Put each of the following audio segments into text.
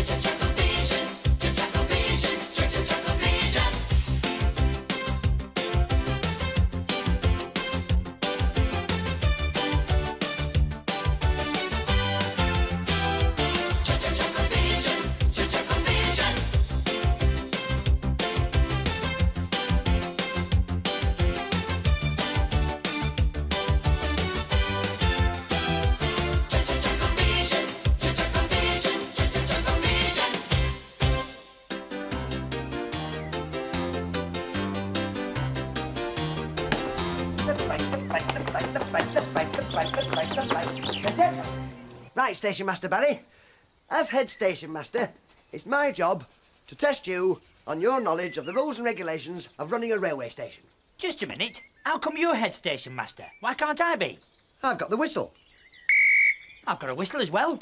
ChuckleVision, ChuckleVision, ChuckleVision. ChuckleVision, ChuckleVision. ChuckleVision, ChuckleVision, ChuckleVision. Right, Station Master Barry. As head station master, it's my job to test you on your knowledge of the rules and regulations of running a railway station. Just a minute. How come you're head station master? Why can't I be? I've got the whistle. I've got a whistle as well.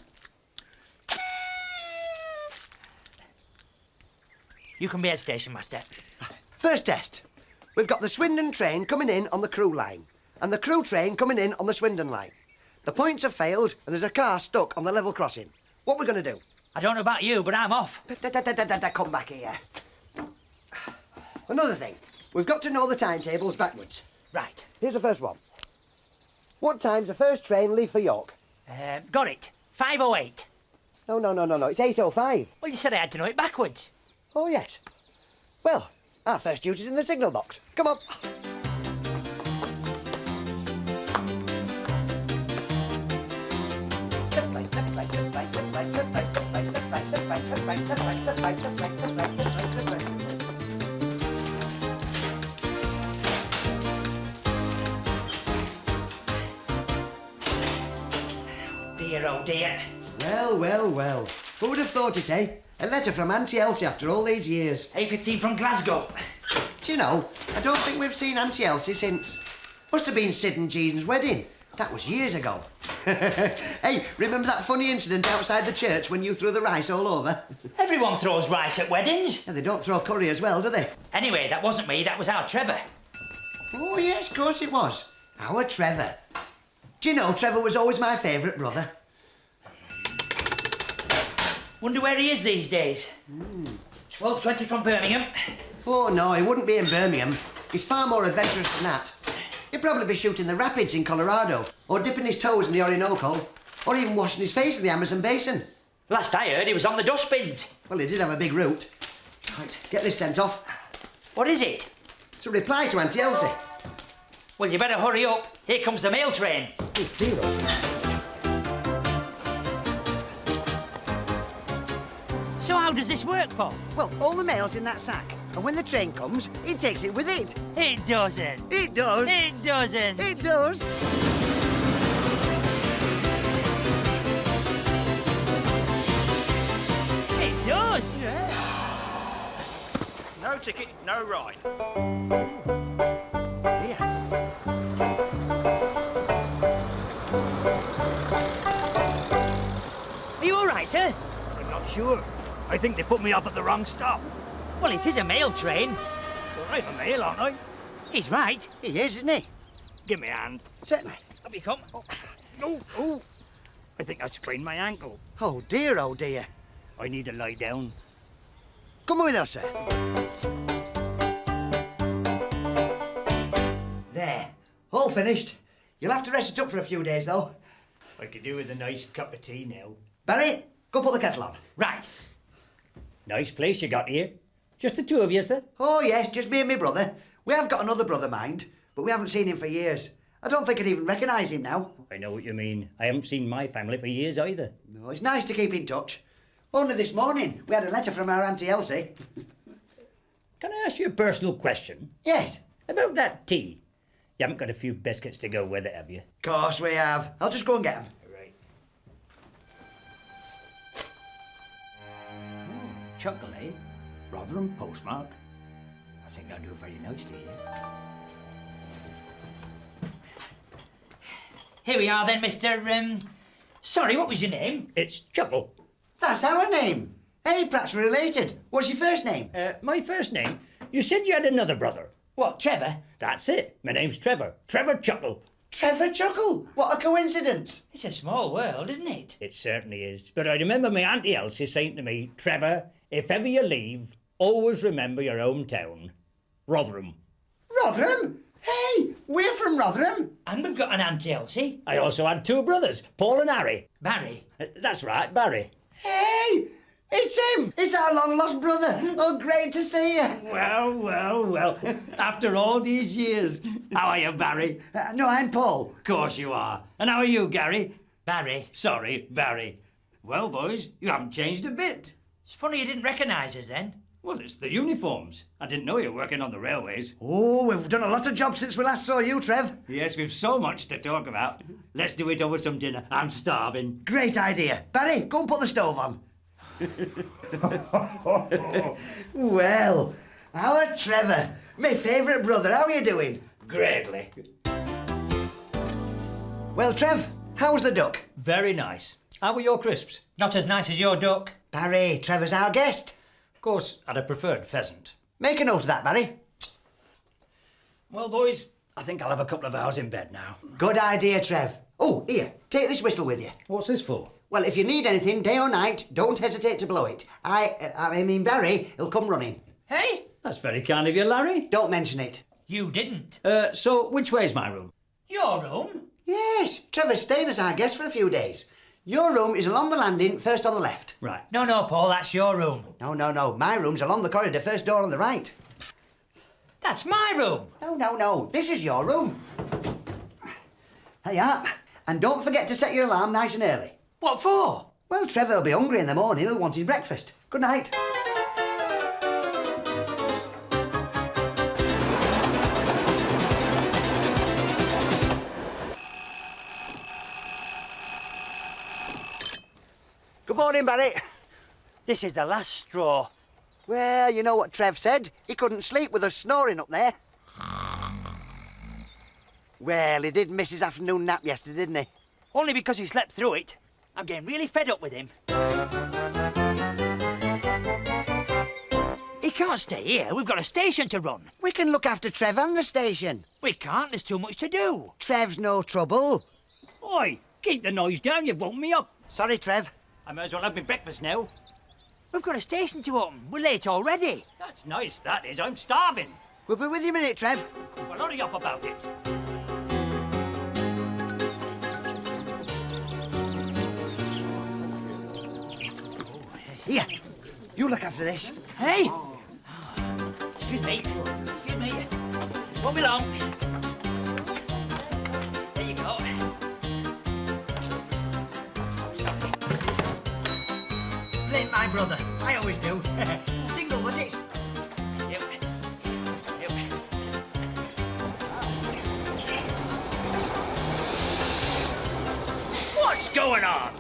You can be head station master. First test. We've got the Swindon train coming in on the crew line and the crew train coming in on the Swindon line. The points have failed and there's a car stuck on the level crossing. What we're going to do? I don't know about you, but I'm off. Come back here. Another thing. We've got to know the timetables backwards. Right. Here's the first one. What time's the first train leave for York? Got it. 5:08. No. It's 8:05. Well, you said I had to know it backwards. Oh, yes. Well, our first duty's in the signal box. Come on. Dear, oh dear. Well. Who would have thought it, eh? A letter from Auntie Elsie after all these years. A15 from Glasgow. Do you know, I don't think we've seen Auntie Elsie since. Must have been Sid and Jean's wedding. That was years ago. Hey, remember that funny incident outside the church when you threw the rice all over? Everyone throws rice at weddings. Yeah, they don't throw curry as well, do they? Anyway, that wasn't me, that was our Trevor. Oh, yes, of course it was. Our Trevor. Do you know, Trevor was always my favourite brother. Wonder where he is these days. 12:20 from Birmingham. Oh, no, he wouldn't be in Birmingham. He's far more adventurous than that. He'd probably be shooting the rapids in Colorado, or dipping his toes in the Orinoco, or even washing his face in the Amazon basin. Last I heard, he was on the dustbins. Well, he did have a big route. Right, get this sent off. What is it? It's a reply to Auntie Elsie. Well, you better hurry up. Here comes the mail train. Oh, dear. So how does this work, Paul? Well, all the mail's in that sack, and when the train comes, it takes it with it. It doesn't. It does. It doesn't. It does. It does. Yeah. No ticket, no ride. Here. Are you all right, sir? I'm not sure. I think they put me off at the wrong stop. Well, it is a mail train. Well, I'm a male, aren't I? He's right. He is, isn't he? Give me a hand. Certainly. Up you come. Oh. I think I sprained my ankle. Oh, dear, oh, dear. I need to lie down. Come with us, sir. There. All finished. You'll have to rest it up for a few days, though. I could do with a nice cup of tea now. Barry, go put the kettle on. Right. Nice place you got here. Just the two of you, sir? Oh, yes, just me and my brother. We have got another brother, mind, but we haven't seen him for years. I don't think I'd even recognise him now. I know what you mean. I haven't seen my family for years either. No, it's nice to keep in touch. Only this morning, we had a letter from our Auntie Elsie. Can I ask you a personal question? Yes. About that tea. You haven't got a few biscuits to go with it, have you? Of course we have. I'll just go and get them. Right. Chocolate, eh? Rotherham postmark. I think that'll do very nicely, yeah? Here we are then, Mr. Sorry, what was your name? It's Chuckle. That's our name. Hey, perhaps we're related. What's your first name? My first name? You said you had another brother. What, Trevor? That's it. My name's Trevor. Trevor Chuckle. Trevor Chuckle, what a coincidence. It's a small world, isn't it? It certainly is. But I remember my Auntie Elsie saying to me, Trevor, if ever you leave, always remember your hometown. Rotherham. Rotherham? Hey, we're from Rotherham. And we've got an Aunt Elsie. I also had two brothers, Paul and Harry. Barry. That's right, Barry. Hey, it's him. It's our long-lost brother. Oh, great to see you. Well. After all these years. How are you, Barry? No, I'm Paul. Of course you are. And how are you, Gary? Barry. Sorry, Barry. Well, boys, you haven't changed a bit. It's funny you didn't recognise us then. Well, it's the uniforms. I didn't know you were working on the railways. Oh, we've done a lot of jobs since we last saw you, Trev. Yes, we've so much to talk about. Let's do it over some dinner. I'm starving. Great idea. Barry, go and put the stove on. Well, our Trevor, my favourite brother, how are you doing? Greatly. Well, Trev, how's the duck? Very nice. How were your crisps? Not as nice as your duck. Barry, Trevor's our guest. Of course, I'd have preferred pheasant. Make a note of that, Barry. Well, boys, I think I'll have a couple of hours in bed now. Good idea, Trev. Oh, here, take this whistle with you. What's this for? Well, if you need anything, day or night, don't hesitate to blow it. I mean, Barry, he'll come running. Hey? That's very kind of you, Larry. Don't mention it. You didn't. So, which way's my room? Your room? Yes, Trevor's staying as our guest for a few days. Your room is along the landing, first on the left. Right. No, Paul, that's your room. No. My room's along the corridor, first door on the right. That's my room. No. This is your room. There you are. And don't forget to set your alarm nice and early. What for? Well, Trevor will be hungry in the morning. He'll want his breakfast. Good night. Good morning, Barry. This is the last straw. Well, you know what Trev said. He couldn't sleep with us snoring up there. Well, he did miss his afternoon nap yesterday, didn't he? Only because he slept through it. I'm getting really fed up with him. He can't stay here. We've got a station to run. We can look after Trev and the station. We can't. There's too much to do. Trev's no trouble. Oi, keep the noise down. You've woken me up. Sorry, Trev. I may as well have my breakfast now. We've got a station to open. We're late already. That's nice, that is. I'm starving. We'll be with you in a minute, Trev. Well, hurry up about it. Here, you look after this. Hey! Excuse me. Won't be long. There you go. Blame my brother. I always do. Single, was it? Yep. What's going on?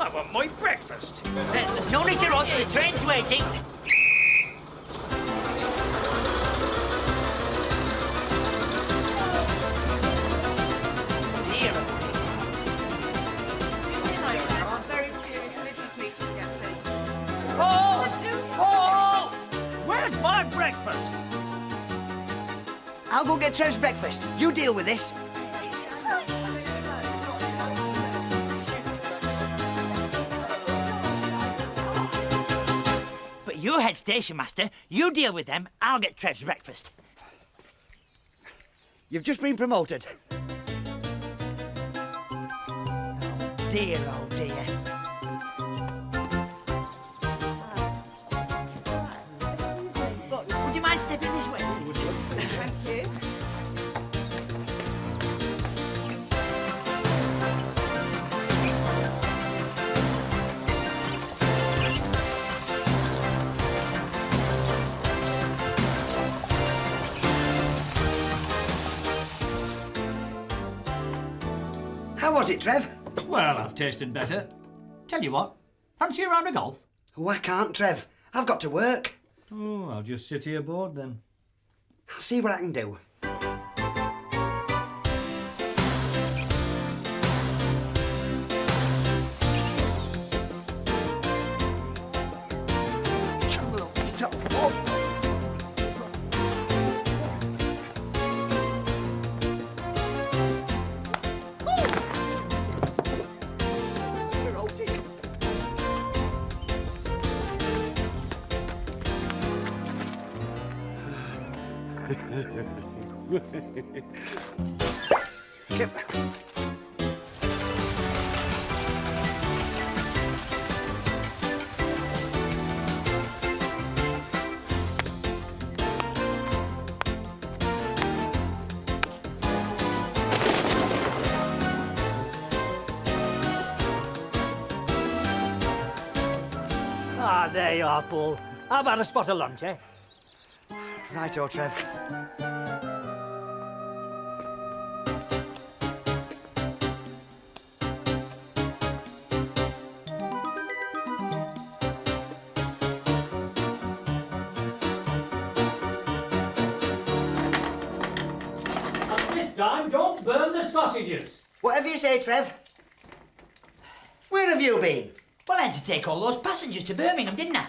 I want my breakfast. There's no need to rush. The train's waiting. Very serious business meeting to get to. Paul! Where's my breakfast? I'll go get Trev's breakfast. You deal with this. But you head station master. You deal with them. I'll get Trev's breakfast. You've just been promoted. Dear, oh dear. Would you mind stepping this way? Thank you. How was it, Trev? Well, I've tasted better. Tell you what, fancy a round of golf? Oh, I can't, Trev. I've got to work. Oh, I'll just sit here bored then. I'll see what I can do. Ah, there you are, Paul. How about a spot of lunch, eh? Righto, Trev. And this time, don't burn the sausages. Whatever you say, Trev. Where have you been? Well, I had to take all those passengers to Birmingham, didn't I?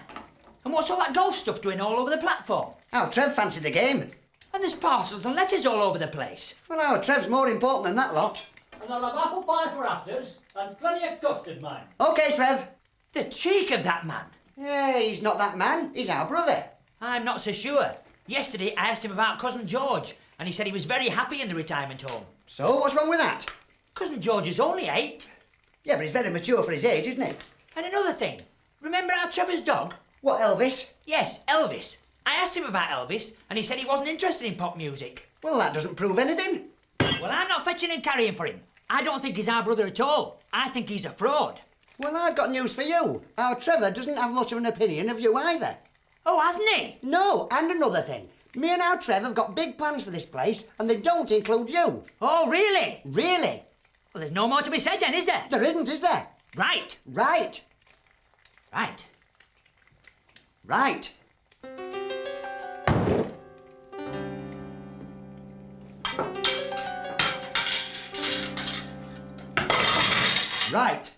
And what's all that golf stuff doing all over the platform? Oh, Trev fancied the game. And there's parcels and letters all over the place. Well, now, Trev's more important than that lot. And I'll have apple pie for afters and plenty of custard, mind. OK, Trev. The cheek of that man. Yeah, he's not that man. He's our brother. I'm not so sure. Yesterday, I asked him about Cousin George, and he said he was very happy in the retirement home. So, what's wrong with that? Cousin George is only 8. Yeah, but he's very mature for his age, isn't he? And another thing, remember our Trevor's dog? What, Elvis? Yes, Elvis. I asked him about Elvis, and he said he wasn't interested in pop music. Well, that doesn't prove anything. Well, I'm not fetching and carrying for him. I don't think he's our brother at all. I think he's a fraud. Well, I've got news for you. Our Trevor doesn't have much of an opinion of you either. Oh, hasn't he? No, and another thing. Me and our Trev have got big plans for this place, and they don't include you. Oh, really? Really? Well, there's no more to be said then, is there? There isn't, is there? Right. Right. Right. Right. Right.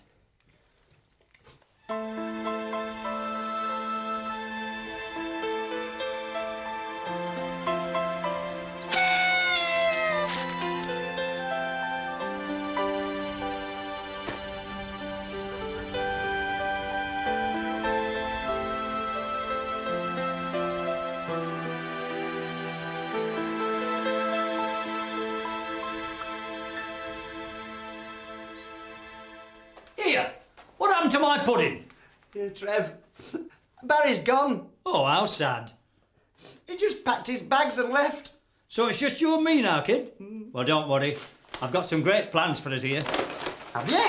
Here, what happened to my pudding? Yeah, Trev. Barry's gone. Oh, how sad. He just packed his bags and left. So it's just you and me now, kid? Well, don't worry. I've got some great plans for us here. Have you?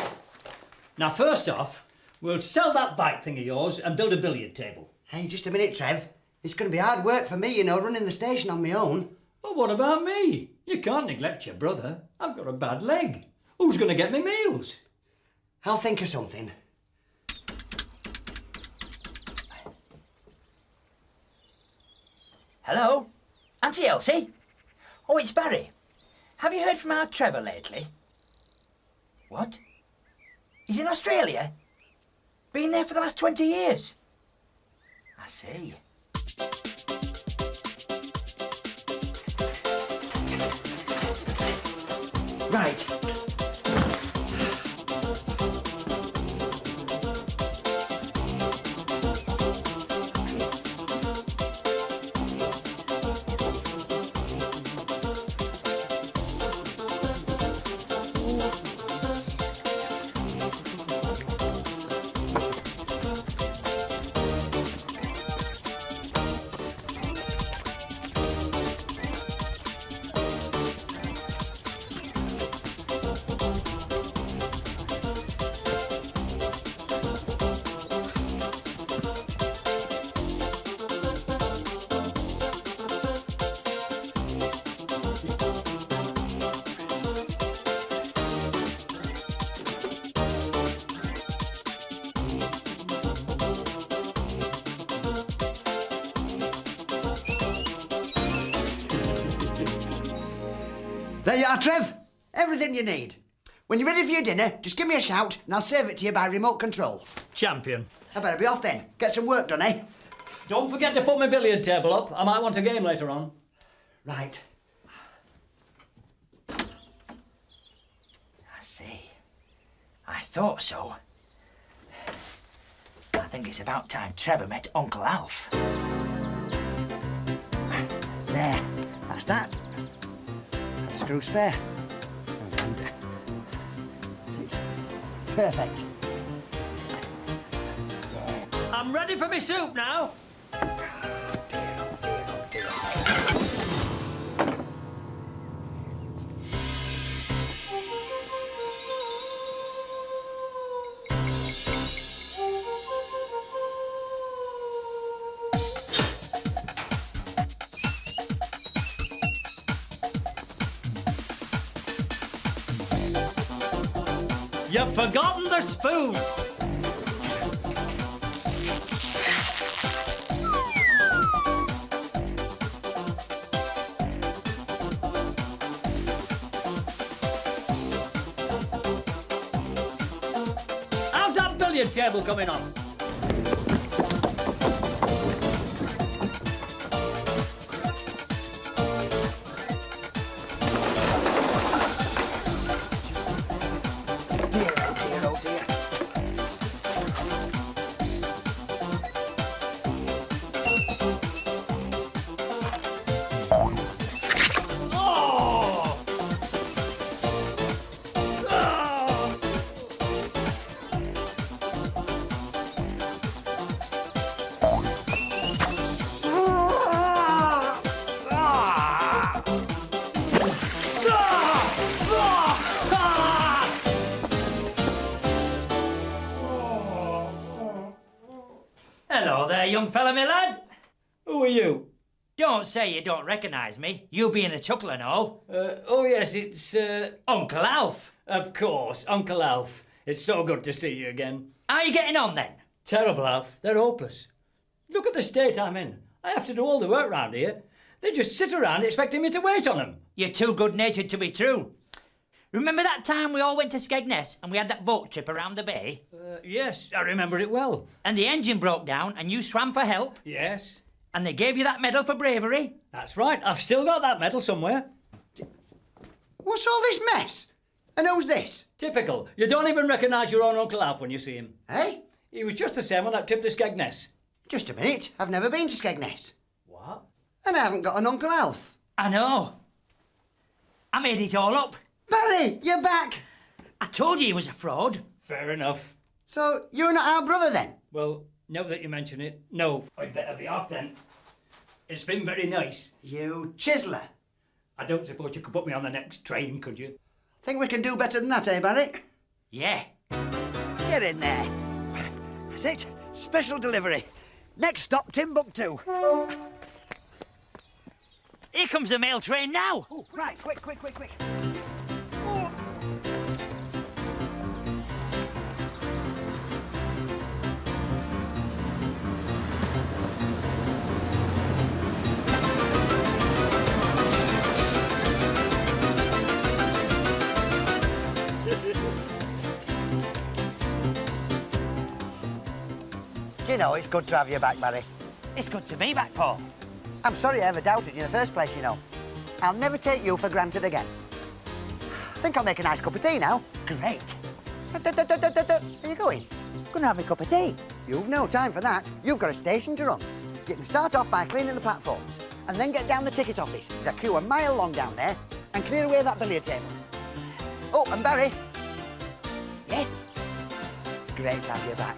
Now, first off, we'll sell that bike thing of yours and build a billiard table. Hey, just a minute, Trev. It's going to be hard work for me, you know, running the station on my own. Well, what about me? You can't neglect your brother. I've got a bad leg. Who's going to get me meals? I'll think of something. Hello? Auntie Elsie? Oh, it's Barry. Have you heard from our Trevor lately? What? He's in Australia? Been there for the last 20 years? I see. Right. There you are, Trev. Everything you need. When you're ready for your dinner, just give me a shout and I'll serve it to you by remote control. Champion. I better be off then. Get some work done, eh? Don't forget to put my billiard table up. I might want a game later on. Right. I see. I thought so. I think it's about time Trevor met Uncle Alf. There. I that. And a screw spare. And perfect. I'm ready for my soup now. You've forgotten the spoon. How's that billiard table coming on? Dear, oh dear. Oh! Hello there, young fella, my lad. Who are you? Don't say you don't recognise me, you being a chuckle and all. Oh yes, it's Uncle Alf. of course, Uncle Alf. It's so good to see you again. How are you getting on then? Terrible, Alf. They're hopeless. Look at the state I'm in. I have to do all the work round here. They just sit around expecting me to wait on them. You're too good-natured to be true. Remember that time we all went to Skegness and we had that boat trip around the bay? Yes, I remember it well. And the engine broke down and you swam for help? Yes, And they gave you that medal for bravery? that's right. I've still got that medal somewhere. What's all this mess? And who's this? Typical. You don't even recognise your own Uncle Alf when you see him. Hey? He was just the same on that trip to Skegness. Just a minute. I've never been to Skegness. What? And I haven't got an Uncle Alf. I know. I made it all up. Barry, you're back. I told you he was a fraud. Fair enough. So you're not our brother then? Well, now that you mention it, no. I'd better be off then. It's been very nice. You chiseler. I don't suppose you could put me on the next train, could you? Think we can do better than that, eh, Barry? Yeah. Get in there. That's it. Special delivery. Next stop, Timbuktu. Here comes the mail train now. Oh, right, quick. Do you know, it's good to have you back, Barry. It's good to be back, Paul. I'm sorry I ever doubted you in the first place, you know. I'll never take you for granted again. I think I'll make a nice cup of tea now. Great. Are you going? Gonna have a cup of tea. You've no time for that. You've got a station to run. You can start off by cleaning the platforms and then get down the ticket office. There's a queue a mile long down there and clear away that billiard table. Oh, and Barry. Yeah? It's great to have you back.